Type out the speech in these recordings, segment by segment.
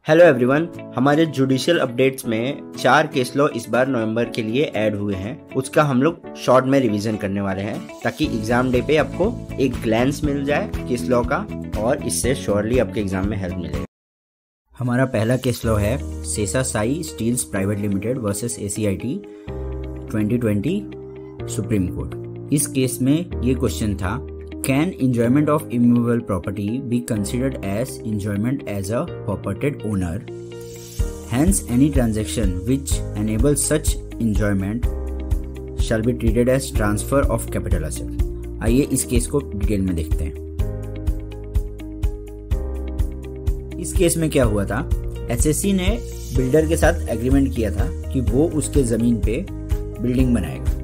Hello everyone, हमारे judicial updates में 4 case law इस बार नवंबर के लिए ऐड हुए हैं। उसका हम लोग शॉर्ट में रिवीजन करने वाले हैं ताकि एग्जाम डे पे आपको एक ग्लैंस मिल जाए केस लॉ का और इससे श्योरली आपके एग्जाम में हेल्प मिलेगा। हमारा पहला केस लॉ है Sesa Sai steels private limited versus ACIT 2020 supreme court. इस केस में ये क्वेश्चन था, Can enjoyment of immovable property be considered as enjoyment as a purported owner? Hence, any transaction which enables such enjoyment shall be treated as transfer of capital asset. आइए इस case को detail में देखते हैं। इस case में क्या हुआ था, SSC ने बिल्डर के साथ एग्रीमेंट किया था कि वो उसके जमीन पे बिल्डिंग बनाएगा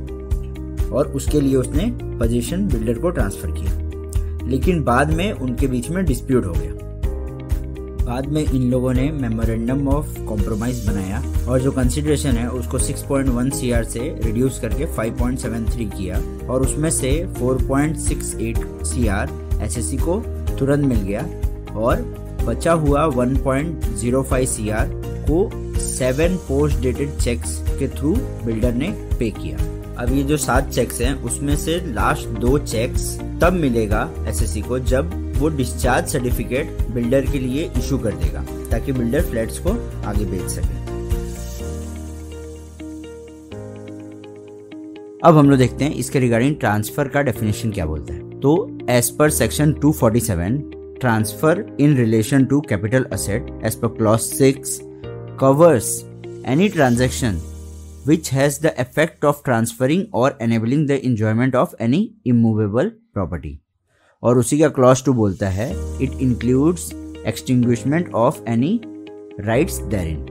और उसके लिए उसने पोजीशन बिल्डर को ट्रांसफर किया, लेकिन बाद में उनके बीच में डिस्प्यूट हो गया। बाद में इन लोगों ने मेमोरेंडम ऑफ कॉम्प्रोमाइज बनाया और जो कंसिडरेशन है उसको 6.1 CR से रिड्यूस करके 5.73 किया और उसमें से 4.68 CR SSC को तुरंत मिल गया और बचा हुआ 1.05 CR को 7 पोस्ट डेटेड चेक्स के थ्रू बिल्डर ने पे किया। अब ये जो 7 चेक्स हैं उसमें से लास्ट 2 चेक्स तब मिलेगा SSC को जब वो डिस्चार्ज सर्टिफिकेट बिल्डर के लिए इशू कर देगा ताकि बिल्डर फ्लैट्स को आगे बेच सके। अब हम लोग देखते हैं इसके रिगार्डिंग ट्रांसफर का डेफिनेशन क्या बोलता है। तो as per section 247 transfer in relation to capital asset as per clause 6 covers any transaction which has the effect of transferring or enabling the enjoyment of any immovable property। और उसी का clause 2 बोलता है it includes extinguishment of any rights therein।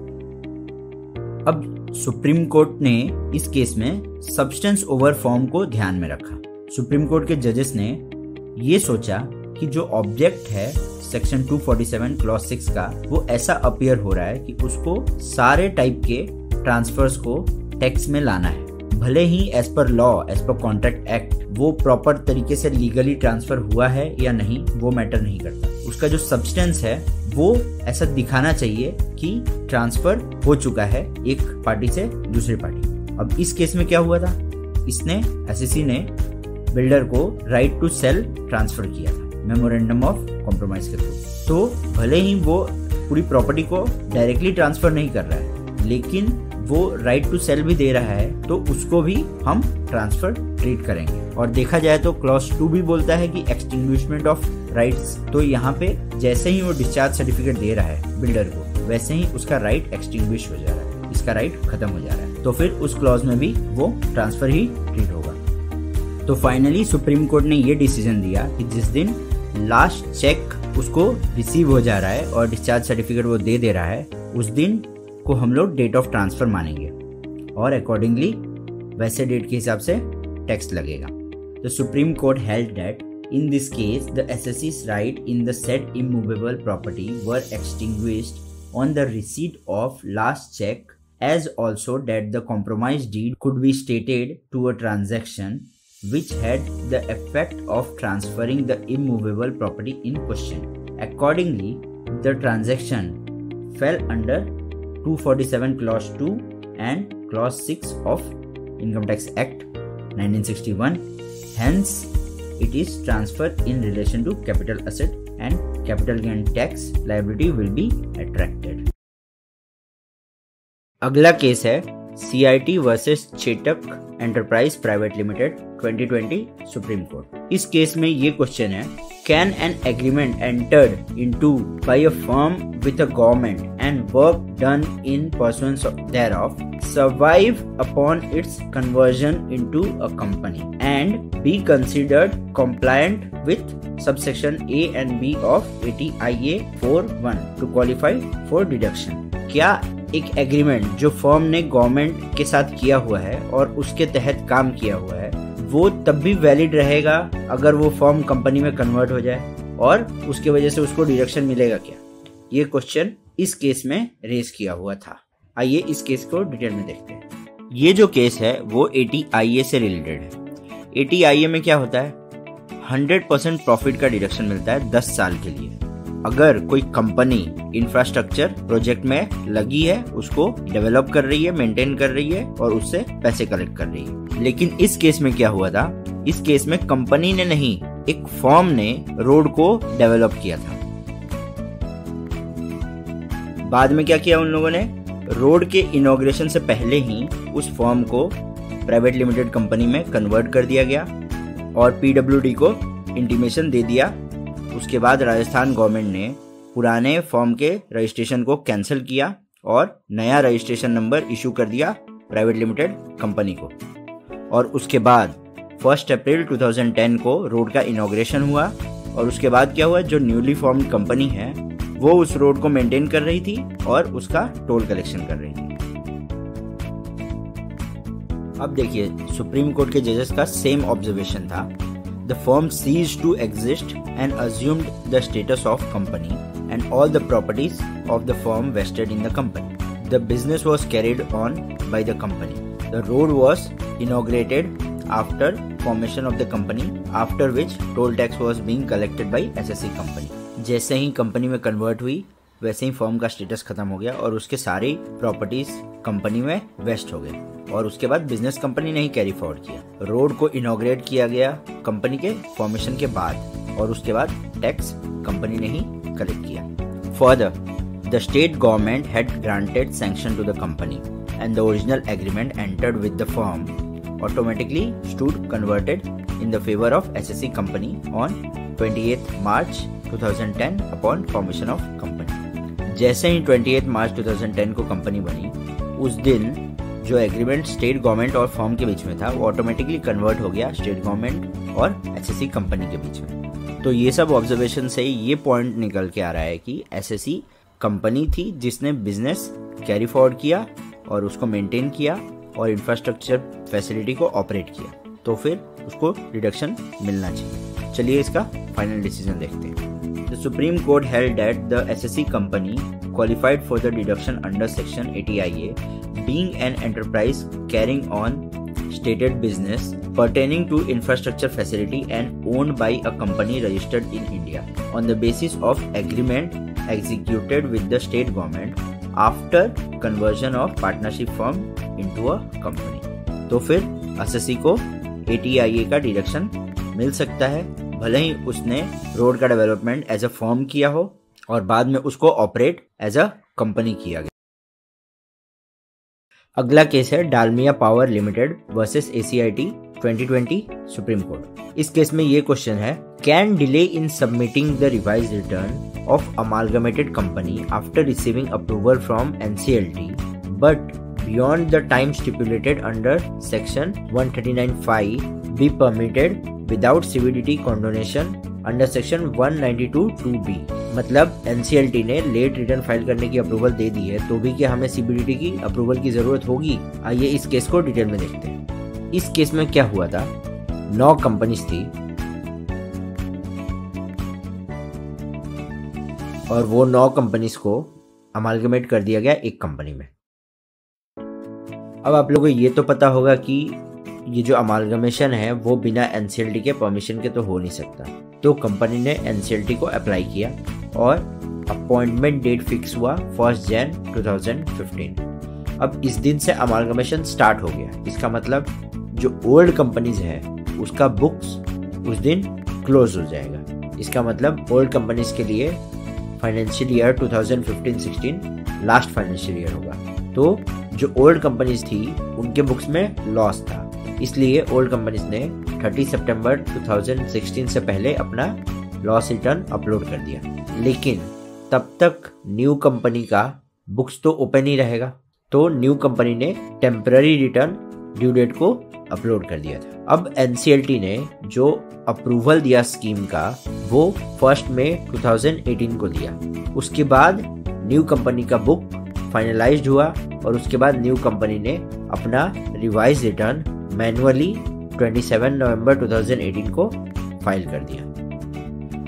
अब supreme court ने इस case में substance over form को ध्यान में रखा। सुप्रीम कोर्ट के जजेस ने ये सोचा कि जो ऑब्जेक्ट है सेक्शन 247 क्लॉज 6 का वो ऐसा अपीयर हो रहा है कि उसको सारे टाइप के ट्रांसफर्स को टैक्स में लाना है, भले ही as per law as per contract act वो प्रॉपर तरीके से लीगली ट्रांसफर हुआ है या नहीं वो मैटर नहीं करता। उसका जो सब्सटेंस है वो ऐसा दिखाना चाहिए कि ट्रांसफर हो चुका है एक पार्टी से दूसरी पार्टी। अब इस केस में क्या हुआ था, इसने SSC ने बिल्डर को राइट टू सेल ट्रांसफर किया था मेमोरेंडम ऑफ कॉम्प्रोमाइज के थ्रू। तो भले ही वो पूरी प्रॉपर्टी को डायरेक्टली ट्रांसफर नहीं कर रहा है लेकिन वो राइट टू सेल भी दे रहा है तो उसको भी हम ट्रांसफर ट्रीट करेंगे। और देखा जाए तो क्लॉज 2 भी बोलता है कि एक्सटिंग्विशमेंट ऑफ राइट्स, तो यहाँ पे जैसे ही वो डिस्चार्ज सर्टिफिकेट दे रहा है बिल्डर को वैसे ही उसका राइट एक्सटिंग्विश हो जा रहा है, इसका राइट खत्म हो जा रहा है, तो फिर उस क्लॉज में भी वो ट्रांसफर ही ट्रीट होगा। तो फाइनली सुप्रीम कोर्ट ने ये डिसीजन दिया कि जिस दिन लास्ट चेक उसको रिसीव हो जा रहा है और डिस्चार्ज सर्टिफिकेट वो दे रहा है उस दिन को हम लोग डेट ऑफ ट्रांसफर मानेंगे और अकॉर्डिंगली वैसे डेट के हिसाब से टैक्स लगेगा। The supreme court held that in this case the SSC's right in the said immovable property were extinguished on the receipt of last cheque as also that the compromise deed could be stated to a transaction which had the effect of transferring the immovable property in question. Accordingly, the transaction fell under 247 clause 2 and clause 6 of Income Tax Act 1961. Hence, it is transferred in relation to capital asset and capital gain tax liability will be attracted. अगला case है CIT versus Chetak enterprise private limited 2020 supreme court. इस case में ये question है, can an agreement entered into by a firm with a government and work done in pursuance thereof survive upon its conversion into a company and be considered compliant with subsection A and B of ATIA 4(1) to qualify for deduction? क्या एक agreement जो firm ने government के साथ किया हुआ है और उसके तहत काम किया हुआ है वो तब भी वैलिड रहेगा अगर वो फर्म कंपनी में कन्वर्ट हो जाए और उसके वजह से उसको डिडक्शन मिलेगा क्या? ये क्वेश्चन इस केस में रेज किया हुआ था। आइए इस केस को डिटेल में देखते हैं। ये जो केस है वो ATIA से रिलेटेड है। ATIA में क्या होता है, 100% प्रॉफिट का डिडक्शन मिलता है 10 साल के लिए। अगर कोई कंपनी इंफ्रास्ट्रक्चर प्रोजेक्ट में लगी है, उसको डेवलप कर रही है, मेंटेन कर रही है और उससे पैसे कलेक्ट कर रही है। लेकिन इस केस में क्या हुआ था, इस केस में कंपनी ने नहीं, एक फर्म ने रोड को डेवलप किया था। बाद में क्या किया उन लोगों ने, रोड के इनॉग्रेशन से पहले ही उस फर्म को प्राइवेट लिमिटेड कंपनी में कन्वर्ट कर दिया गया और पीडब्ल्यूडी को इंटीमेशन दे दिया। उसके बाद राजस्थान गवर्नमेंट ने पुराने फर्म के रजिस्ट्रेशन को कैंसिल किया और नया रजिस्ट्रेशन नंबर इशू कर दिया प्राइवेट लिमिटेड कंपनी को। और उसके बाद 1 अप्रैल 2010 को रोड का इनॉग्रेशन हुआ और उसके बाद क्या हुआ, जो न्यूली फॉर्म्ड कंपनी है वो उस रोड को मेंटेन कर रही थी और उसका टोल कलेक्शन कर रही थी। अब देखिए, सुप्रीम कोर्ट के जजेस का सेम ऑब्जर्वेशन था। The firm ceased to exist and assumed the status of company, and all the properties of the firm vested in the company. The business was carried on by the company. The road was inaugurated after formation of the company, after which toll tax was being collected by SSC company. जैसे ही company में convert हुई वैसे ही firm का status खत्म हो गया और उसके सारी प्रॉपर्टीज कंपनी में वेस्ट हो गए और उसके बाद बिजनेस कंपनी ने ही कैरी फॉरवर्ड किया। रोड को इनॉग्रेट किया गया कंपनी के फॉर्मेशन के बाद और उसके बाद टैक्स कंपनी ने ही कलेक्ट किया। Further, the state government had granted sanction to the company and the original agreement entered with the firm automatically stood converted in the favour of SSC company on 28 March 2010 upon formation of company. जैसे ही 28 March 2010 को company बनी, उस दिन जो agreement state government और firm के बीच में था वो ऑटोमेटिकली कन्वर्ट हो गया स्टेट गवर्नमेंट और एसएससी कंपनी के बीच में। तो ये सब ऑब्जर्वेशन से ये पॉइंट निकल के आ रहा है कि एसएससी कंपनी थी जिसने बिजनेस कैरी फॉरवर्ड किया और उसको मेंटेन किया और इंफ्रास्ट्रक्चर फैसिलिटी को ऑपरेट किया, तो फिर उसको डिडक्शन मिलना चाहिए। चलिए इसका फाइनल डिसीजन देखते हैं। The Supreme Court held that the SSC company qualified for the deduction under Section 80IA, being an enterprise carrying on stated business pertaining to infrastructure facility and owned by a company registered in India, on the basis of agreement executed with the state government after conversion of partnership firm into a company. तो फिर SSC को 80IA का deduction मिल सकता है, भले ही उसने road का development as a firm किया हो और बाद में उसको ऑपरेट एज अ कंपनी किया गया। अगला केस है Dalmia power limited versus ACIT 2020 supreme court. इस केस में ये क्वेश्चन है, can delay in submitting the revised return of amalgamated company after receiving approval from NCLT but beyond the time stipulated under section 139(5) be permitted without CBDT condonation under section 192(2)B। मतलब NCLT ने late return file करने की approval दे दी है तो भी क्या हमें CBDT की अप्रूवल की जरूरत होगी? आइए इस केस को डिटेल में देखते हैं। इस केस में क्या हुआ था, 9 कंपनीज थी और वो 9 कंपनीज को अमालगमेट कर दिया गया एक कंपनी में। अब आप लोगों को ये तो पता होगा कि ये जो अमालगमेशन है वो बिना NCLT के परमिशन के तो हो नहीं सकता, तो कंपनी ने NCLT को अप्लाई किया और अपॉइंटमेंट डेट फिक्स हुआ 1 जनवरी 2015। अब इस दिन से अमालगमेशन स्टार्ट हो गया। इसका मतलब जो ओल्ड कंपनीज है उसका बुक्स उस दिन क्लोज हो जाएगा। इसका मतलब ओल्ड कंपनीज के लिए financial year 2015-16 last financial year होगा, तो जो ओल्ड कंपनीज थी उनके बुक्स में लॉस था, इसलिए ओल्ड कंपनीज ने 30 सितंबर 2016 से पहले अपना लॉस रिटर्न अपलोड कर दिया। लेकिन तब तक न्यू कंपनी का बुक्स तो ओपन ही रहेगा, तो न्यू कंपनी ने टेम्पररी रिटर्न ड्यू डेट को अपलोड कर दिया था। अब NCLT ने जो अप्रूवल दिया स्कीम का वो 1 मई 2018 को दिया। उसके बाद न्यू कंपनी का बुक फाइनलाइज्ड हुआ और उसके बाद न्यू कंपनी ने अपना रिवाइज रिटर्न मैनुअली 27 नवंबर 2018 को फाइल कर दिया।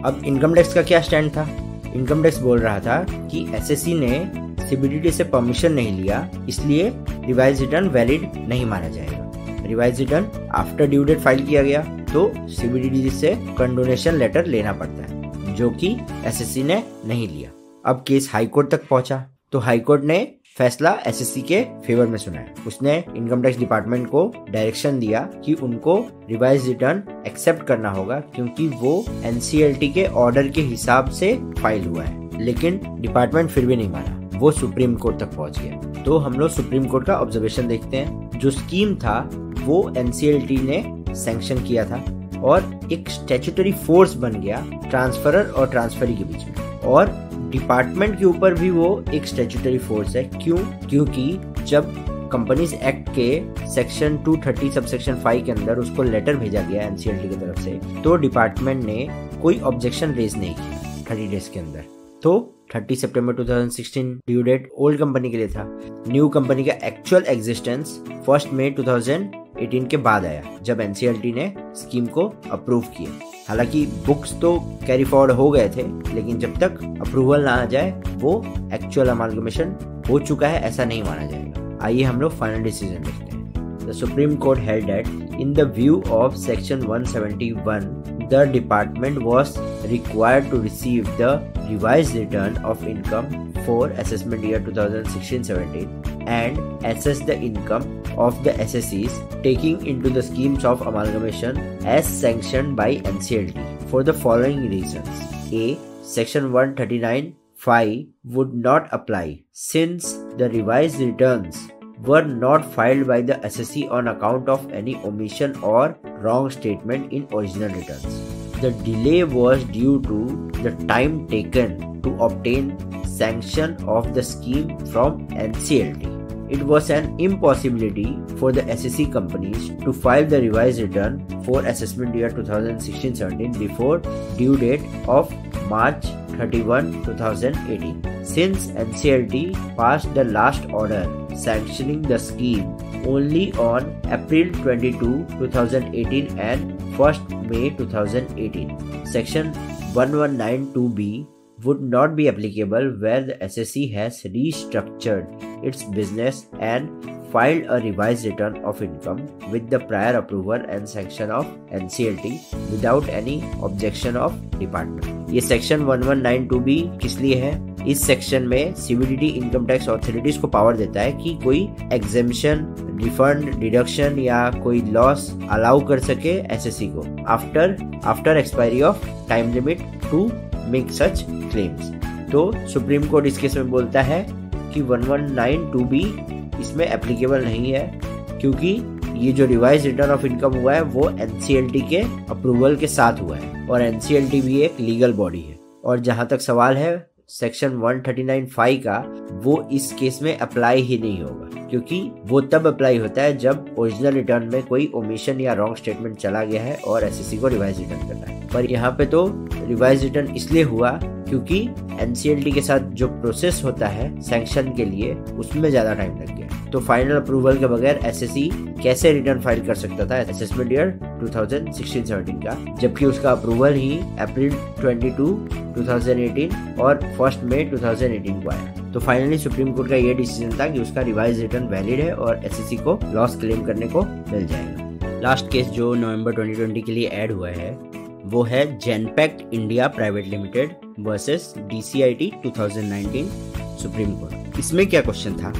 अब इनकम टैक्स का क्या स्टैंड था? इनकम टैक्स बोल रहा था कि SSC ने CBDT से परमिशन नहीं लिया, इसलिए रिवाइज रिटर्न वैलिड नहीं माना जाएगा। Revise return after due date file किया गया तो CBDT से कंडोनेशन लेटर लेना पड़ता है, जो कि एसएससी ने नहीं लिया। अब केस हाई कोर्ट तक पहुंचा तो हाई कोर्ट ने फैसला एसएससी के फेवर में सुनाया। उसने इनकम टैक्स डिपार्टमेंट को डायरेक्शन दिया कि उनको रिवाइज रिटर्न एक्सेप्ट करना होगा क्योंकि वो एनसीएलटी के ऑर्डर के हिसाब से फाइल हुआ है। लेकिन डिपार्टमेंट फिर भी नहीं माना, वो सुप्रीम कोर्ट तक पहुंच गया। तो हम लोग सुप्रीम कोर्ट का ऑब्जर्वेशन देखते हैं। जो स्कीम था वो एनसीएलटी ने सैंक्शन किया था और एक स्टैट्यूटरी फोर्स बन गया ट्रांसफरर और ट्रांसफरी के बीच में, और डिपार्टमेंट के ऊपर भी वो एक स्टैट्यूटरी फोर्स है। क्यों? क्योंकि जब कंपनीज एक्ट के सेक्शन 230 सबसेक्शन 5 के अंदर उसको लेटर भेजा गया एनसीएलटी की तरफ से, तो डिपार्टमेंट ने कोई ऑब्जेक्शन रेज नहीं किया 30 डेज के अंदर। तो 30 सितंबर 2016 ड्यू डेट ओल्ड कंपनी के लिए था। न्यू कंपनी का एक्चुअल एग्जिस्टेंस 1 मई 2018 के बाद आया जब एनसीएलटी ने स्कीम को अप्रूव किया। हालांकि बुक्स तो कैरी फॉरवर्ड हो गए थे, लेकिन जब तक अप्रूवल ना आ जाए वो एक्चुअल अमालगमेशन हो चुका है ऐसा नहीं माना जाएगा। आइए हम लोग फाइनल डिसीजन देखते हैं। The supreme court held that in the view of section 171 the department was required to receive the revised return of income for assessment year 2016-17 and assess the income of the SSEs taking into the schemes of amalgamation as sanctioned by NCLT for the following reasons. A. Section 139(5) would not apply since the revised returns were not filed by the SSE on account of any omission or wrong statement in original returns. The delay was due to the time taken to obtain sanction of the scheme from NCLT. It was an impossibility for the SSE companies to file the revised return for assessment year 2016-17 before due date of March 31, 2018. Since NCLT passed the last order sanctioning the scheme only on April 22, 2018 and 1st May 2018, Section 1192B would not be applicable where the SSE has restructured its business and filed a revised return of income with the prior approval and sanction of NCLT without any objection of department. ये section 1192B किस लिए है? इस section में CBDT income tax authorities को power देता है कि कोई एग्जेम्पशन, रिफंड, डिडक्शन या कोई लॉस अलाउ कर सके एसएससी को after expiry of time limit to make such claims. तो सुप्रीम कोर्ट इस केस में बोलता है कि 1192B इसमें एप्लीकेबल नहीं है क्योंकि ये जो रिवाइज रिटर्न ऑफ इनकम हुआ है वो एनसीएलटी के अप्रूवल के साथ हुआ है और एनसीएलटी भी एक लीगल बॉडी है। और जहां तक सवाल है सेक्शन 139(5) का, वो इस केस में अप्लाई ही नहीं होगा क्योंकि वो तब अप्लाई होता है जब ओरिजिनल रिटर्न में कोई ओमिशन या रॉन्ग स्टेटमेंट चला गया है और एसएससी को रिवाइज रिटर्न करना है। पर यहाँ पे तो रिवाइज रिटर्न इसलिए हुआ क्योंकि एनसीएलटी के साथ जो प्रोसेस होता है सैंक्शन के लिए उसमें ज्यादा टाइम लग गया। तो फाइनल अप्रूवल के बगैर एसएससी कैसे रिटर्न फाइल कर सकता था असेसमेंट ईयर 2016-17 का, जबकि उसका अप्रूवल ही अप्रैल 22, 2018 और 1 मई 2018 को आया। तो फाइनली सुप्रीम कोर्ट का ये डिसीजन था कि उसका रिवाइज रिटर्न वैलिड है और एसएससी को लॉस क्लेम करने को मिल जाएगा। लास्ट केस जो नवंबर 2020 के लिए ऐड हुआ है वो है Genpact India private limited versus DCIT 2019 supreme court. इसमें क्या क्वेश्चन था?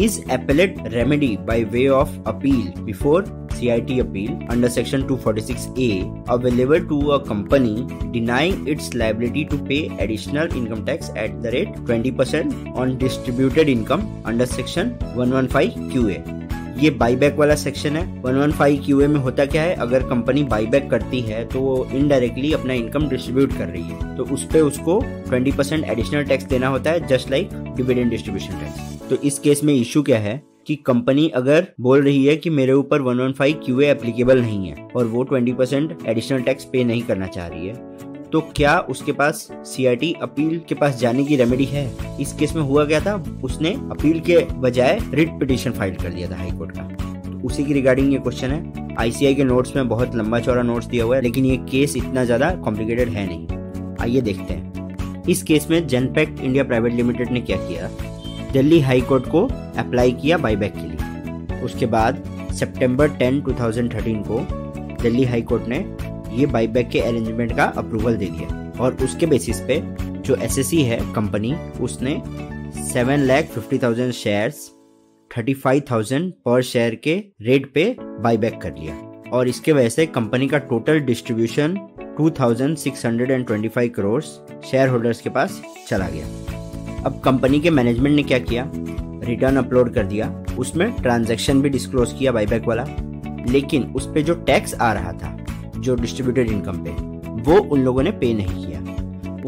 Is appellate remedy by way of appeal before CIT appeal under section 246A available to a company denying its liability to pay additional income tax at the rate 20% on distributed income under section 115 QA? ये buyback वाला section है। 115 QA में होता क्या है, अगर company buyback करती है तो वो इनडायरेक्टली अपना इनकम डिस्ट्रीब्यूट कर रही है तो उस पे उसको 20% एडिशनल टैक्स देना होता है just like dividend distribution tax. तो इस केस में इशू क्या है कि कंपनी अगर बोल रही है कि मेरे ऊपर 115 QA एप्लीकेबल नहीं है और वो 20% एडिशनल टैक्स पे नहीं करना चाह रही है, तो क्या उसके पास CIT अपील के पास जाने की रेमेडी है? इस केस में हुआ क्या था, उसने अपील के बजाय रिट पिटीशन फाइल कर दिया था हाई कोर्ट का। तो उसी की रिगार्डिंग ये क्वेश्चन है। ICI के नोट्स में बहुत लंबा चौड़ा नोट्स दिया हुआ है लेकिन ये केस इतना ज्यादा कॉम्प्लिकेटेड है नहीं। आइए देखते हैं। इस केस में जेनपैक्ट इंडिया प्राइवेट लिमिटेड ने क्या किया, दिल्ली हाई कोर्ट को अप्लाई किया बाईबैक के लिए। उसके बाद सितंबर 10, 2013 को दिल्ली हाई कोर्ट ने ये बाईबैक के अरेंजमेंट का अप्रूवल दे दिया। और उसके बेसिस पे जो एसएससी है कंपनी, उसने 7,50,000 शेयर्स 35,000 पर शेयर के रेट पे बाईबैक कर लिया और इसके वजह से कंपनी का total distribution 2,625 crore share holders के पास चला गया। अब कंपनी के मैनेजमेंट ने क्या किया, रिटर्न अपलोड कर दिया, उसमें ट्रांजैक्शन भी डिस्क्लोज किया बाईबैक वाला, लेकिन उस पे जो टैक्स आ रहा था जो डिस्ट्रीब्यूटेड इनकम पे, वो उन लोगों ने पे नहीं किया।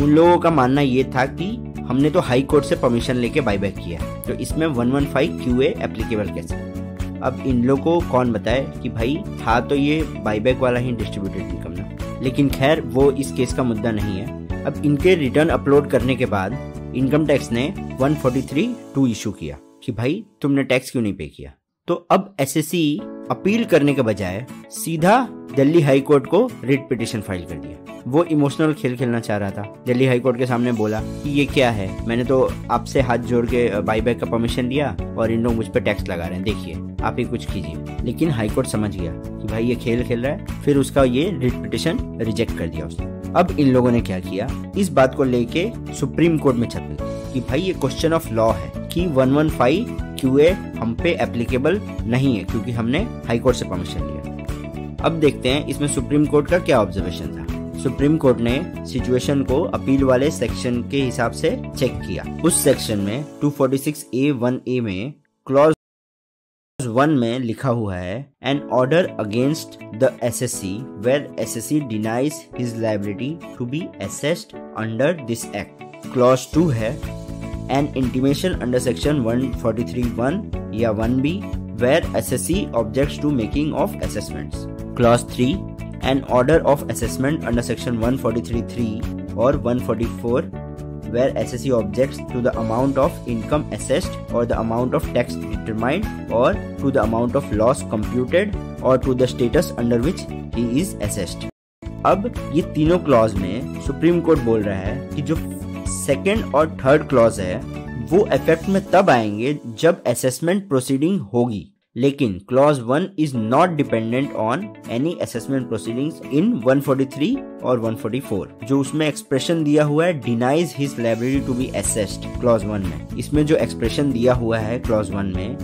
उन लोगों का मानना ये था कि हमने तो हाई कोर्ट से परमिशन लेके बाईबैक किया, तो इसमें 115 QA एप्लीकेबल कैसे। अब इन लोगों को कौन बताए कि भाई था तो ये बाईबैक वाला ही डिस्ट्रीब्यूटेड इनकम ना, लेकिन खैर वो इस केस का मुद्दा नहीं है। अब इनके रिटर्न अपलोड करने के बाद इनकम टैक्स ने 143(2) इशू किया कि भाई तुमने टैक्स क्यों नहीं पे किया। तो अब एसएससी अपील करने के बजाय सीधा दिल्ली हाई कोर्ट को रिट पिटीशन फाइल कर दिया। वो इमोशनल खेल खेलना चाह रहा था। दिल्ली हाई कोर्ट के सामने बोला कि ये क्या है, मैंने तो आपसे हाथ जोड़ के बाईबैक का परमिशन लिया और इन लोग मुझ पे टैक्स लगा रहे हैं, देखिए आप ही कुछ कीजिए। लेकिन हाई कोर्ट समझ गया कि भाई ये खेल खेल रहा है, फिर उसका ये रिट पिटीशन रिजेक्ट कर दिया उसने। अब इन लोगों ने क्या किया, इस बात को लेके सुप्रीम कोर्ट में छप गई कि भाई ये क्वेश्चन ऑफ लॉ है कि 115 QA हम पे एप्लीकेबल नहीं है क्योंकि हमने हाई कोर्ट से परमिशन लिया। अब देखते हैं इसमें सुप्रीम कोर्ट का क्या ऑब्जर्वेशन था। सुप्रीम कोर्ट ने सिचुएशन को अपील वाले सेक्शन के हिसाब से चेक किया। उस सेक्शन में 246A(1)(a) में क्लॉज 1 में लिखा हुआ है, an order against the SSC where SSC denies his liability to be assessed under this act. Clause 2 है, एन इंटीमेशन अंडर सेक्शन 143(1) या 1B where SSC objects to making of assessments. Clause 3, an order of assessment under section 143(3) or 144 where SSC objects to the amount of income assessed or the amount of tax determined or to the amount of loss computed or to the status under which he is assessed. अब ये तीनों clause में supreme court बोल रहा है कि जो second और थर्ड क्लॉज है वो इफेक्ट में तब आएंगे जब असेसमेंट प्रोसीडिंग होगी, लेकिन clause 1 is not dependent on any assessment proceedings in 143 और 144। जो उसमें एक्सप्रेशन दिया हुआ है denies his liability to be assessed clause 1 में, इसमें जो एक्सप्रेशन दिया हुआ है क्लॉज 1 में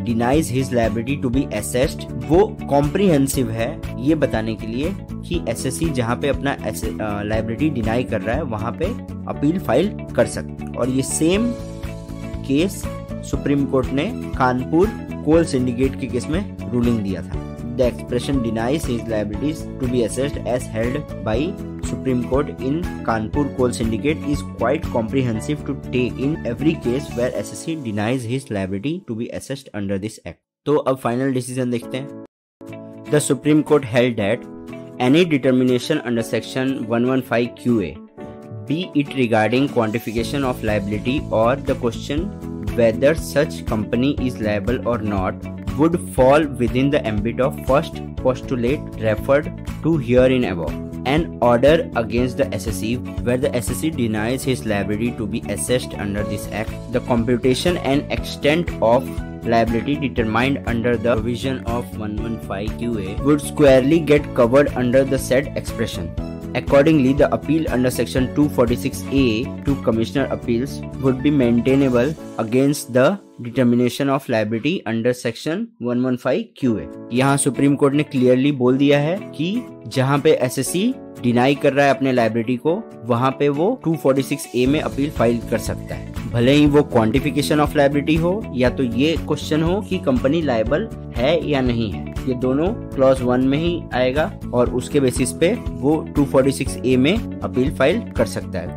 denies his liability to be assessed, वो कॉम्प्रिहेंसिव है ये बताने के लिए कि एसएससी जहाँ पे अपना लायबिलिटी डिनाई कर रहा है वहां पे अपील फाइल कर सकते। और ये सेम केस सुप्रीम कोर्ट ने कानपुर कोल सिंडिकेट के केस में रूलिंग दिया था। The expression denies his liabilities to be assessed as held by supreme court in Kanpur coal syndicate is quite comprehensive to take in every case where SSC denies his liability to be assessed under this act. तो अब final decision देखते हैं। The supreme court held that any determination under section 115 QA, be it regarding quantification of liability or the question whether such company is liable or not, would fall within the ambit of first postulate referred to herein above. An order against the SSC where the SSC denies his liability to be assessed under this act, the computation and extent of liability determined under the provision of 115 QA would squarely get covered under the said expression. Accordingly, the appeal under section 246A to Commissioner Appeals would be maintainable against the determination of liability under section 115 QA. यहाँ supreme court ने clearly बोल दिया है कि जहाँ पे SSC deny कर रहा है अपने लायबिलिटी को, वहाँ पे वो 246A में अपील फाइल कर सकता है, भले ही वो क्वांटिफिकेशन ऑफ लायबिलिटी हो या तो ये क्वेश्चन हो कि कंपनी लायबल है या नहीं है। ये दोनों क्लॉज 1 में ही आएगा और उसके बेसिस पे वो 246A में अपील फाइल कर सकता है।